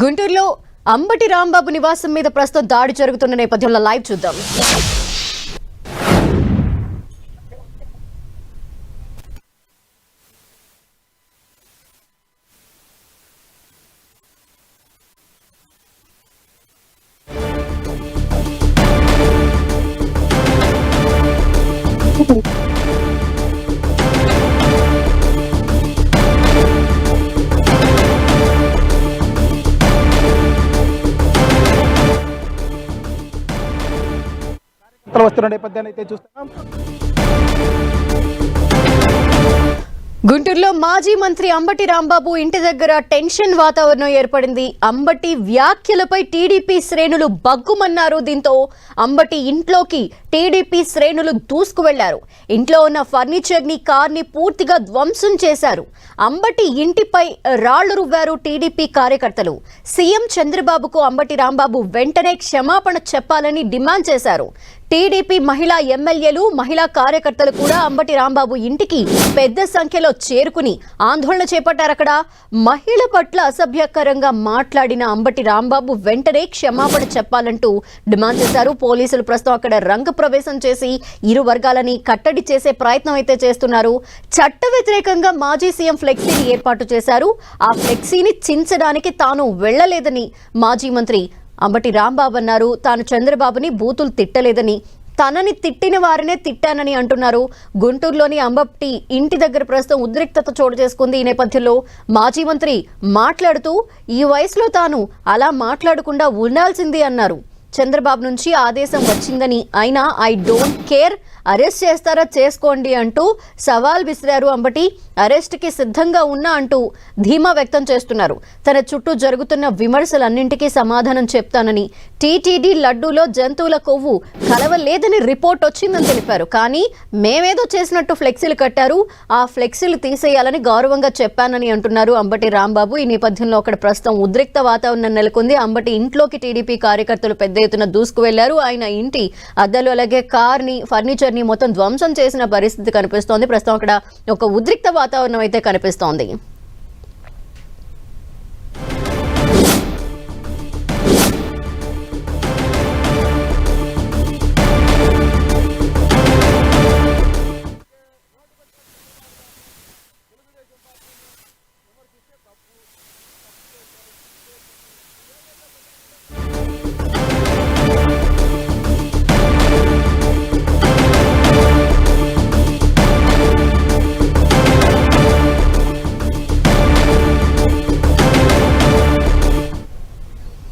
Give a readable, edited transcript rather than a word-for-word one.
గుంటూరులో అంబటి రాంబాబు నివాసం మీద ప్రస్తుతం దాడి జరుగుతున్న నేపథ్యంలో లైవ్ చూద్దాం. వస్తున్న నేపథ్యాన్ని అయితే చూస్తున్నాం. గుంటూరులో మాజీ మంత్రి అంబటి రాంబాబు ఇంటి దగ్గర టెన్షన్ వాతావరణం ఏర్పడింది. అంబటి వ్యాఖ్యలపై టీడీపీ శ్రేణులు బగ్గుమన్నారు. దీంతో అంబటి ఇంట్లోకి టీడీపీ శ్రేణులు దూసుకు వెళ్లారు. ఇంట్లో ఉన్న ఫర్నిచర్ ని, కార్ ని పూర్తిగా ధ్వంసం చేశారు. అంబటి ఇంటిపై రాళ్లు రువ్వారు టీడీపీ కార్యకర్తలు. సీఎం చంద్రబాబుకు అంబటి రాంబాబు వెంటనే క్షమాపణ చెప్పాలని డిమాండ్ చేశారు. టీడీపీ మహిళా ఎమ్మెల్యేలు, మహిళా కార్యకర్తలు కూడా అంబటి రాంబాబు ఇంటికి పెద్ద సంఖ్యలో చేరుకుని ఆందోళన చేపట్టారు. అక్కడ మహిళ పట్ల అసభ్యకరంగా మాట్లాడిన అంబటి రాంబాబు వెంటనే క్షమాపణ చెప్పాలంటూ డిమాండ్ చేశారు. పోలీసులు ప్రస్తుతం అక్కడ రంగ ప్రవేశం చేసి ఇరు వర్గాలని కట్టడి చేసే ప్రయత్నం అయితే చేస్తున్నారు. చట్ట వ్యతిరేకంగా మాజీ సీఎం ఫ్లెక్సీని ఏర్పాటు చేశారు. ఆ ఫ్లెక్సీని చించడానికి తాను వెళ్లలేదని మాజీ మంత్రి అంబటి రాంబాబు అన్నారు. తాను చంద్రబాబుని బూతులు తిట్టలేదని, తనని తిట్టిన వారినే తిట్టానని అంటున్నారు. గుంటూరులోని అంబటి ఇంటి దగ్గర ప్రస్తుతం ఉద్రిక్తత చోటు చేసుకుంది. ఈ నేపథ్యంలో మాజీ మంత్రి మాట్లాడుతూ ఈ వయసులో తాను అలా మాట్లాడకుండా ఉండాల్సింది అన్నారు. చంద్రబాబు నుంచి ఆదేశం వచ్చిందని, అయినా ఐ డోంట్ కేర్, అరెస్ట్ చేస్తారా చేసుకోండి అంటూ సవాల్ విసిరారు. అంబటి అరెస్ట్కి సిద్ధంగా ఉన్నా అంటూ ధీమా వ్యక్తం చేస్తున్నారు. తన చుట్టూ జరుగుతున్న విమర్శలన్నింటికీ సమాధానం చెప్తానని, టీటీడీ లడ్డూలో జంతువుల కొవ్వు కలవలేదని రిపోర్ట్ వచ్చిందని తెలిపారు. కానీ మేమేదో చేసినట్టు ఫ్లెక్సీలు కట్టారు, ఆ ఫ్లెక్సీలు తీసేయాలని గౌరవంగా చెప్పానని అంటున్నారు అంబటి రాంబాబు. ఈ నేపథ్యంలో అక్కడ ప్రస్తుతం ఉద్రిక్త వాతావరణం నెలకొంది. అంబటి ఇంట్లోకి టీడీపీ కార్యకర్తలు పెద్ద ఎత్తున దూసుకు వెళ్లారు. ఆయన ఇంటి అద్దాలు, అలాగే కార్ ని, ఫర్నిచర్ ని మొత్తం ధ్వంసం చేసిన పరిస్థితి కనిపిస్తోంది. ప్రస్తుతం అక్కడ ఒక ఉద్రిక్త వాతావరణం అయితే కనిపిస్తోంది.